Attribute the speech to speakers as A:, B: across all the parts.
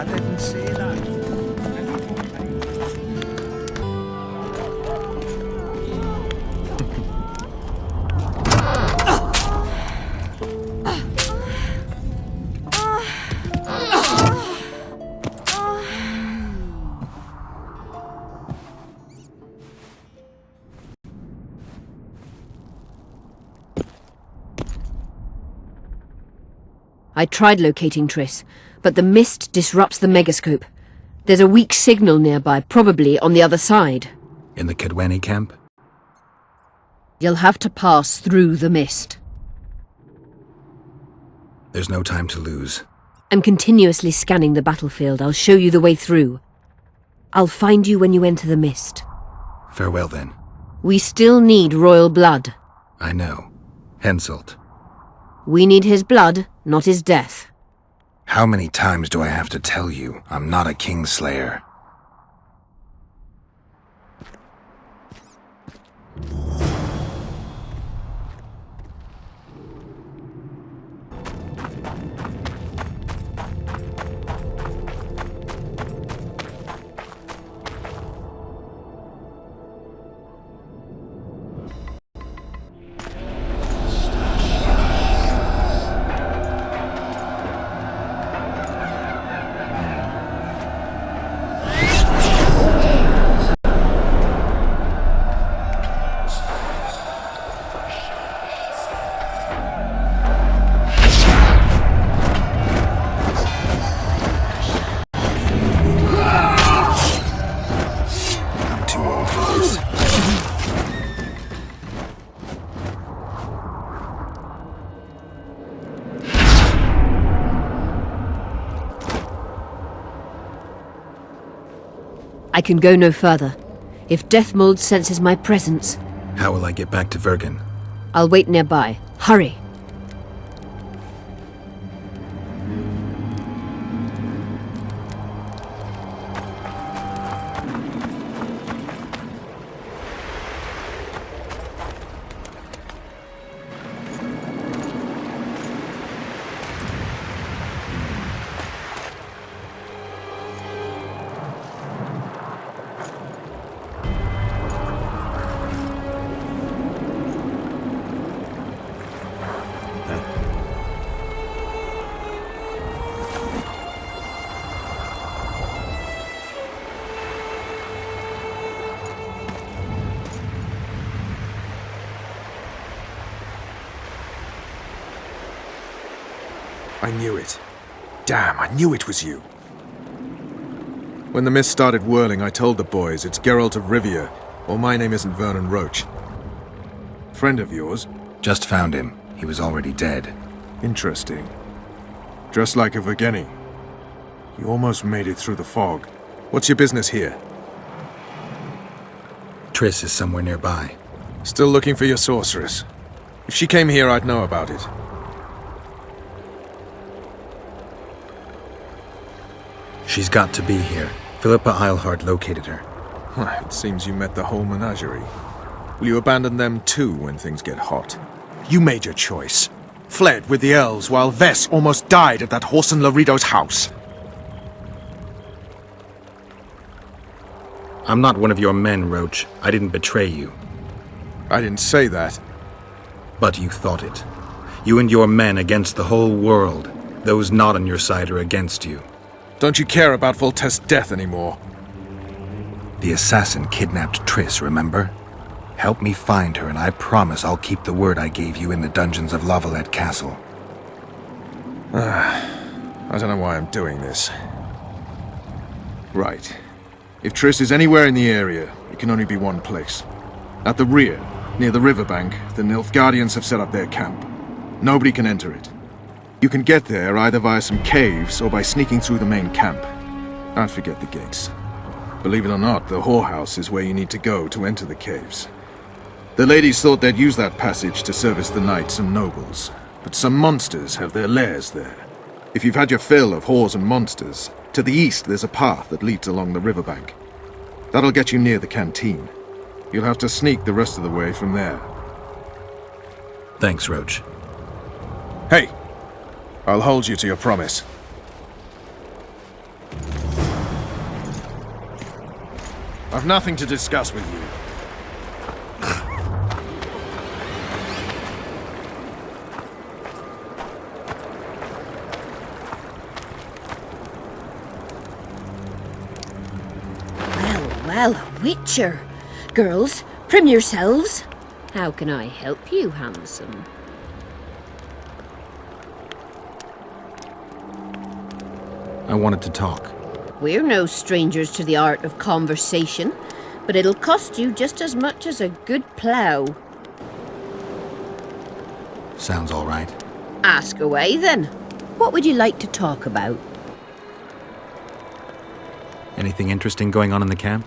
A: I didn't say that.
B: I tried locating Triss, but the mist disrupts the megascope. There's a weak signal nearby, probably on the other side.
C: In the Cadweni camp?
B: You'll have to pass through the mist.
C: There's no time to lose.
B: I'm continuously scanning the battlefield. I'll show you the way through. I'll find you when you enter the mist.
C: Farewell, then.
B: We still need royal blood.
C: I know. Henselt.
B: We need his blood, not his death.
C: How many times do I have to tell you I'm not a Kingslayer?
B: I can go no further. If Deathmold senses my presence...
C: How will I get back to Vernon?
B: I'll wait nearby. Hurry!
D: I knew it. Damn, I knew it was you. When the mist started whirling, I told the boys it's Geralt of Rivia, or my name isn't Vernon Roche. Friend of yours?
C: Just found him. He was already dead.
D: Interesting. Dressed like a Vergeni. You almost made it through the fog. What's your business here?
C: Triss is somewhere nearby.
D: Still looking for your sorceress. If she came here, I'd know about it.
C: She's got to be here. Philippa Eilhart located her.
D: It seems you met the whole menagerie. Will you abandon them too when things get hot? You made your choice. Fled with the elves while Vess almost died at that Horson Laredo's house.
C: I'm not one of your men, Roche. I didn't betray you.
D: I didn't say that.
C: But you thought it. You and your men against the whole world. Those not on your side are against you.
D: Don't you care about Voltest's death anymore?
C: The assassin kidnapped Triss, remember? Help me find her and I promise I'll keep the word I gave you in the dungeons of Lavalette Castle.
D: I don't know why I'm doing this. Right. If Triss is anywhere in the area, it can only be one place. At the rear, near the riverbank, the Nilfgaardians have set up their camp. Nobody can enter it. You can get there either via some caves or by sneaking through the main camp. I'd forget the gates. Believe it or not, the whorehouse is where you need to go to enter the caves. The ladies thought they'd use that passage to service the knights and nobles, but some monsters have their lairs there. If you've had your fill of whores and monsters, to the east there's a path that leads along the riverbank. That'll get you near the canteen. You'll have to sneak the rest of the way from there.
C: Thanks, Roche.
D: Hey! I'll hold you to your promise. I've nothing to discuss with you.
B: Well, a witcher. Girls, prim yourselves. How can I help you, handsome?
C: I wanted to talk.
B: We're no strangers to the art of conversation, but it'll cost you just as much as a good plough.
C: Sounds all right.
B: Ask away, then. What would you like to talk about?
C: Anything interesting going on in the camp?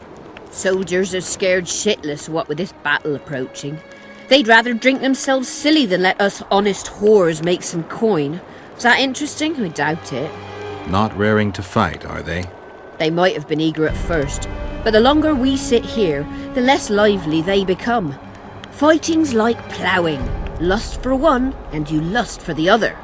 B: Soldiers are scared shitless what with this battle approaching. They'd rather drink themselves silly than let us honest whores make some coin. Is that interesting? I doubt it.
C: Not raring to fight, are they?
B: They might have been eager at first, but the longer we sit here, the less lively they become. Fighting's like ploughing. Lust for one, and you lust for the other.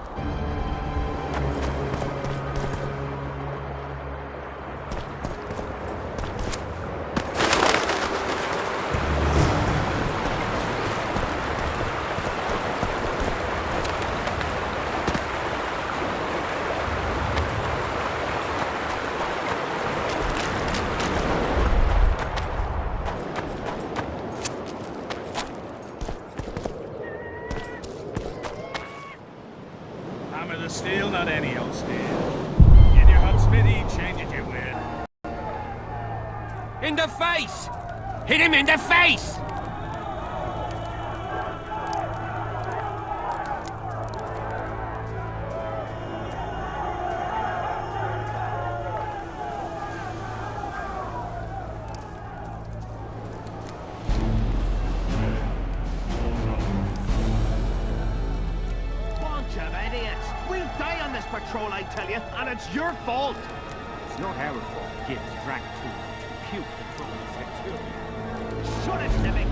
A: Hammer the steel, not any old steel. In your hut, Smithy, change it you will.
E: In the face! Hit him in the face!
F: Bunch of idiots! We'll die on this patrol, I tell you, and it's your fault!
G: It's not our fault Gibbs drank too much and puked control the sector.
F: Shut it, Timmy!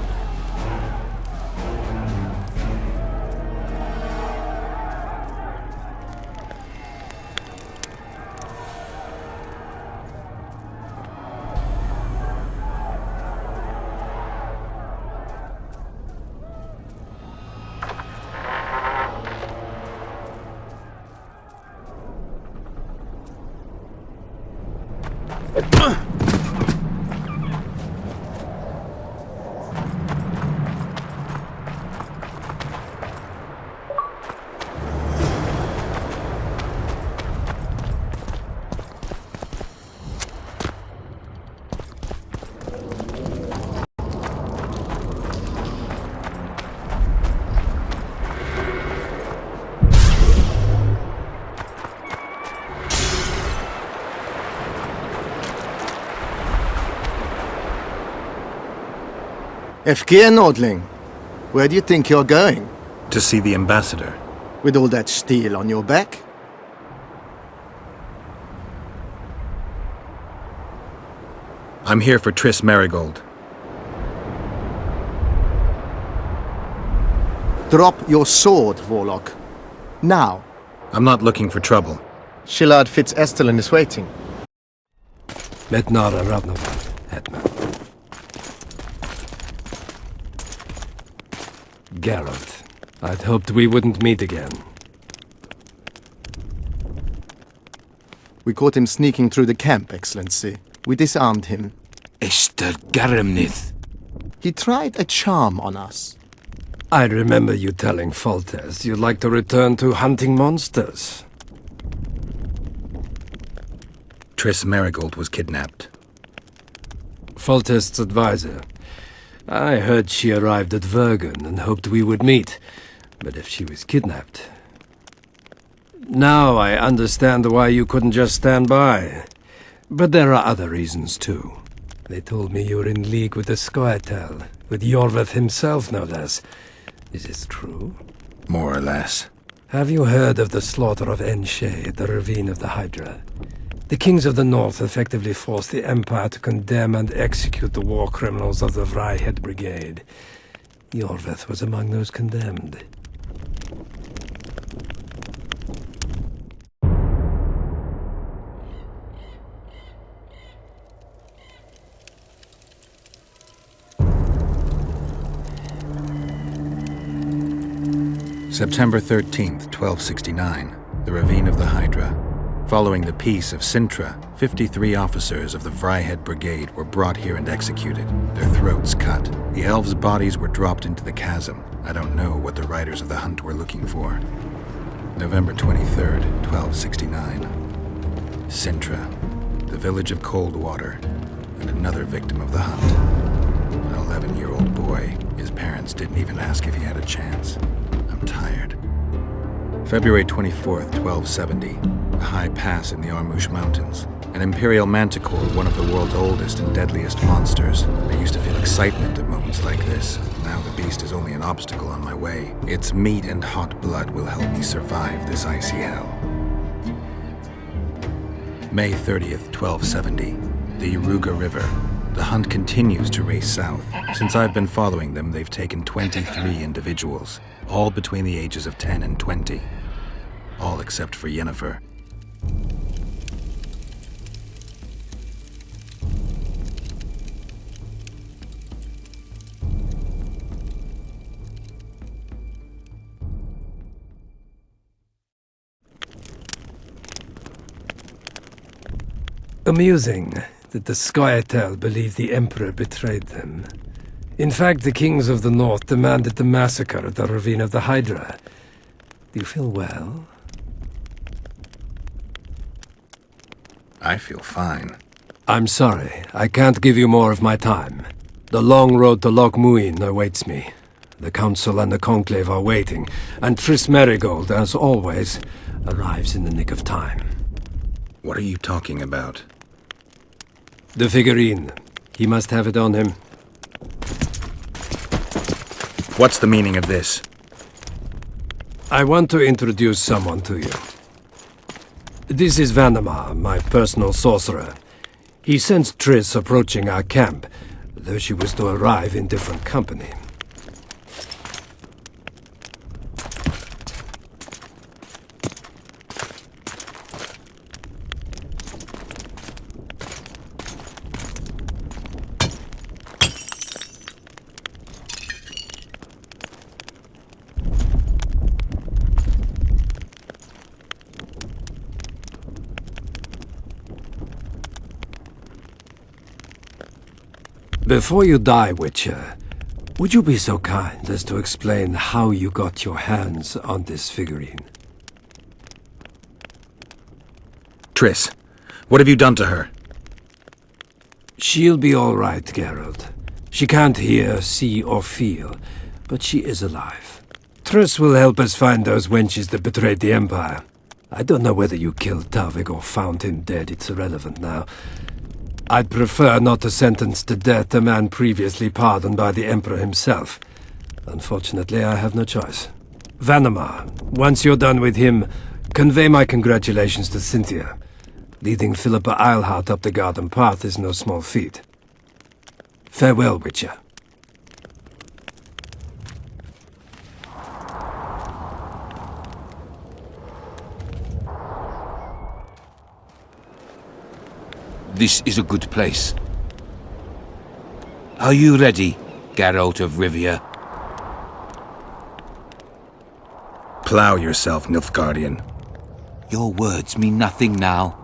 H: FK Nordling, where do you think you're going?
C: To see the ambassador.
H: With all that steel on your back?
C: I'm here for Triss Merigold.
H: Drop your sword, Warlock. Now.
C: I'm not looking for trouble.
H: Shillard Fitz-Estelin is waiting.
I: Metnara Ravnovat, Hetman. Geralt, I'd hoped we wouldn't meet again.
H: We caught him sneaking through the camp, Excellency. We disarmed him.
I: Ester Garamnith.
H: He tried a charm on us.
I: I remember you telling Foltest you'd like to return to hunting monsters.
C: Triss Merigold was kidnapped.
I: Foltest's advisor. I heard she arrived at Vernon and hoped we would meet, but if she was kidnapped... Now I understand why you couldn't just stand by. But there are other reasons too. They told me you were in league with the Scoia'tael, with Iorveth himself no less. Is this true?
C: More or less.
I: Have you heard of the slaughter of Enshe at the Ravine of the Hydra? The kings of the north effectively forced the Empire to condemn and execute the war criminals of the Vryhed Brigade. Iorveth was among those condemned.
C: September 13th, 1269, the Ravine of the Hydra. Following the Peace of Sintra, 53 officers of the Vryhed Brigade were brought here and executed, their throats cut. The elves' bodies were dropped into the chasm. I don't know what the riders of the hunt were looking for. November 23rd, 1269. Sintra, the village of Coldwater, and another victim of the hunt. An 11-year-old boy. His parents didn't even ask if he had a chance. I'm tired. February 24th, 1270. A high pass in the Armouche Mountains. An imperial manticore, one of the world's oldest and deadliest monsters. I used to feel excitement at moments like this. Now the beast is only an obstacle on my way. Its meat and hot blood will help me survive this icy hell. May 30th, 1270. The Iruga River. The hunt continues to race south. Since I've been following them, they've taken 23 individuals, all between the ages of 10 and 20. All except for Yennefer.
I: Amusing that the Scoia'tael believe the Emperor betrayed them. In fact, the kings of the North demanded the massacre at the Ravine of the Hydra. Do you feel well?
C: I feel fine.
I: I'm sorry, I can't give you more of my time. The long road to Loch Muin awaits me. The Council and the Conclave are waiting, and Triss Merigold, as always, arrives in the nick of time.
C: What are you talking about?
I: The figurine. He must have it on him.
C: What's the meaning of this?
I: I want to introduce someone to you. This is Vanamar, my personal sorcerer. He sensed Triss approaching our camp, though she was to arrive in different company. Before you die, Witcher, would you be so kind as to explain how you got your hands on this figurine?
C: Triss, what have you done to her?
I: She'll be all right, Geralt. She can't hear, see, or feel, but she is alive. Triss will help us find those wenches that betrayed the Empire. I don't know whether you killed Talvik or found him dead. It's irrelevant now. I'd prefer not to sentence to death a man previously pardoned by the Emperor himself. Unfortunately, I have no choice. Vanamar, once you're done with him, convey my congratulations to Cynthia. Leading Philippa Eilhart up the garden path is no small feat. Farewell, Witcher.
E: This is a good place. Are you ready, Geralt of Rivia?
C: Plow yourself, Nilfgaardian.
E: Your words mean nothing now.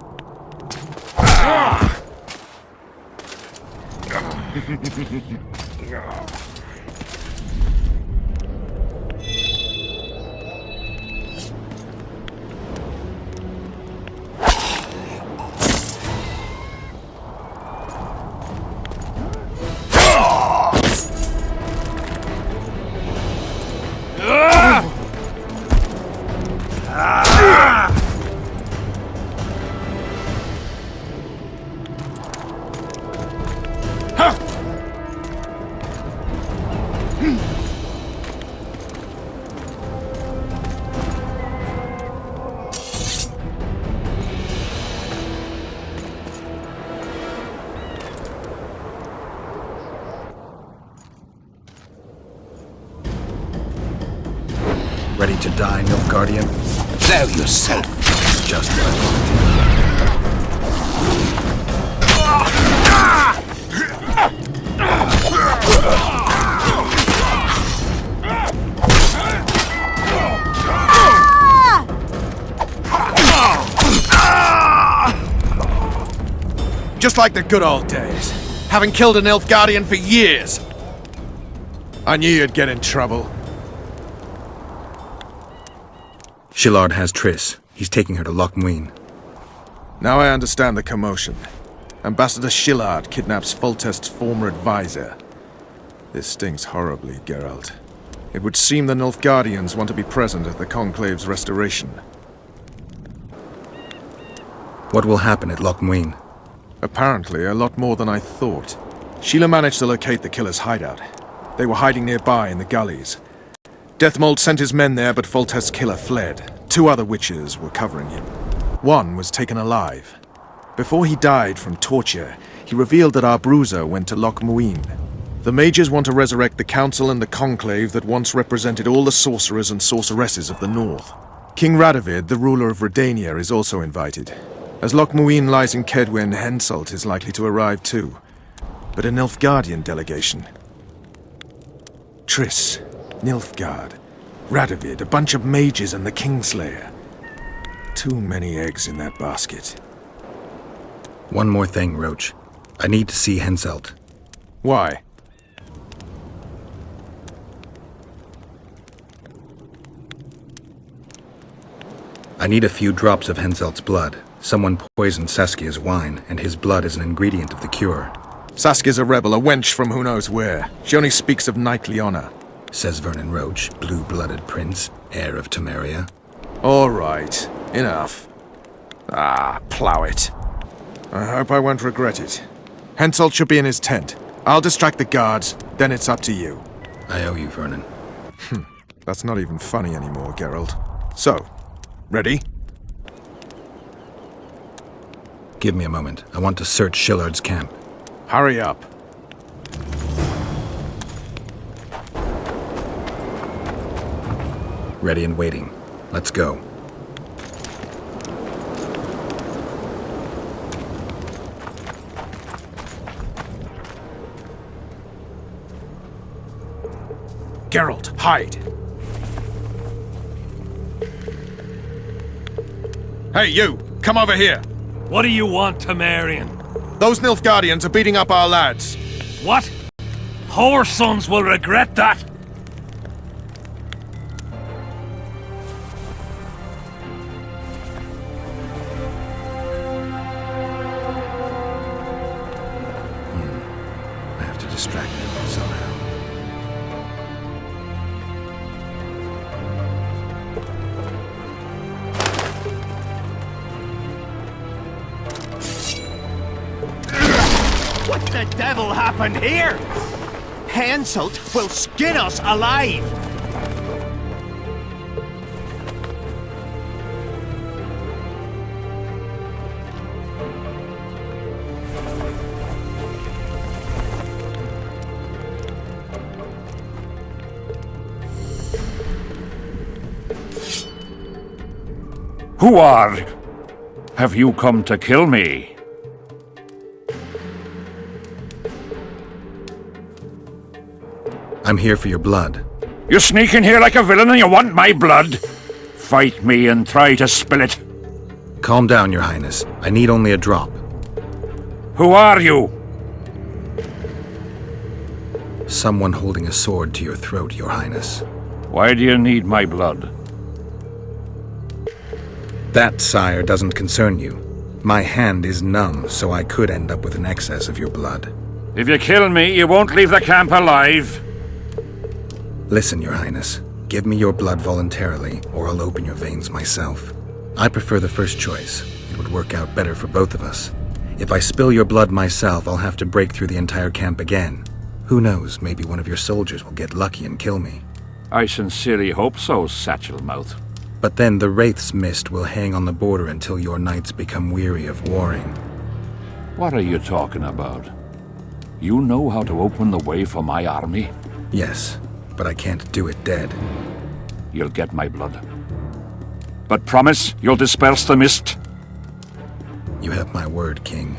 C: Ready to die, Nilfgaardian?
E: There yourself.
C: Just what I wanted to hear.
D: Just like the good old days. Having killed a Nilfgaardian for years. I knew you'd get in trouble.
C: Shillard has Triss. He's taking her to Loch Muin.
D: Now I understand the commotion. Ambassador Shillard kidnaps Foltest's former advisor. This stings horribly, Geralt. It would seem the Nilfgaardians want to be present at the Conclave's restoration.
C: What will happen at Loch Muin?
D: Apparently, a lot more than I thought. Sheila managed to locate the killer's hideout. They were hiding nearby in the gullies. Deathmold sent his men there, but Foltest's killer fled. 2 other witches were covering him. One was taken alive. Before he died from torture, he revealed that our bruiser went to Loch Muin. The mages want to resurrect the council and the conclave that once represented all the sorcerers and sorceresses of the north. King Radovid, the ruler of Redania, is also invited. As Loch Muin lies in Kedwen, Henselt is likely to arrive too. But a Nilfgaardian delegation. Triss, Nilfgaard, Radovid, a bunch of mages and the Kingslayer. Too many eggs in that basket.
C: One more thing, Roche. I need to see Henselt.
D: Why?
C: I need a few drops of Henselt's blood. Someone poisoned Saskia's wine, and his blood is an ingredient of the cure.
D: Saskia's a rebel, a wench from who knows where. She only speaks of knightly honor.
C: Says Vernon Roche, blue-blooded prince, heir of Temeria.
D: All right, enough. Plow it. I hope I won't regret it. Henselt should be in his tent. I'll distract the guards, then it's up to you.
C: I owe you, Vernon.
D: That's not even funny anymore, Geralt. So, ready?
C: Give me a moment. I want to search Shillard's camp.
D: Hurry up.
C: Ready and waiting. Let's go.
D: Geralt, hide! Hey, you! Come over here!
A: What do you want, Temerian?
D: Those Nilfgaardians are beating up our lads.
A: What? Whoresons will regret that!
C: I have to distract them somehow.
F: What the devil happened here? Henselt will skin us alive!
J: Who are? Have you come to kill me?
C: I'm here for your blood.
J: You sneak in here like a villain and you want my blood? Fight me and try to spill it.
C: Calm down, Your Highness. I need only a drop.
J: Who are you?
C: Someone holding a sword to your throat, Your Highness.
J: Why do you need my blood?
C: That, sire, doesn't concern you. My hand is numb, so I could end up with an excess of your blood.
J: If you kill me, you won't leave the camp alive.
C: Listen, Your Highness. Give me your blood voluntarily, or I'll open your veins myself. I prefer the first choice. It would work out better for both of us. If I spill your blood myself, I'll have to break through the entire camp again. Who knows, maybe one of your soldiers will get lucky and kill me.
J: I sincerely hope so, Satchelmouth.
C: But then the Wraith's mist will hang on the border until your knights become weary of warring.
J: What are you talking about? You know how to open the way for my army?
C: Yes, but I can't do it dead.
J: You'll get my blood. But promise you'll disperse the mist?
C: You have my word, King.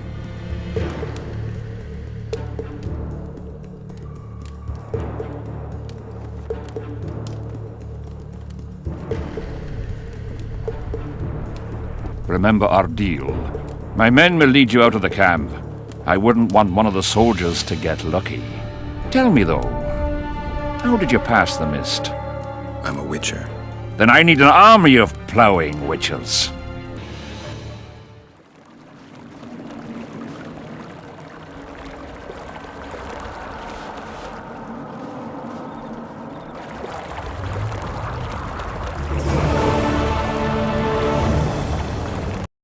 J: Remember our deal. My men will lead you out of the camp. I wouldn't want one of the soldiers to get lucky. Tell me, though, how did you pass the mist?
C: I'm a witcher.
J: Then I need an army of ploughing witches.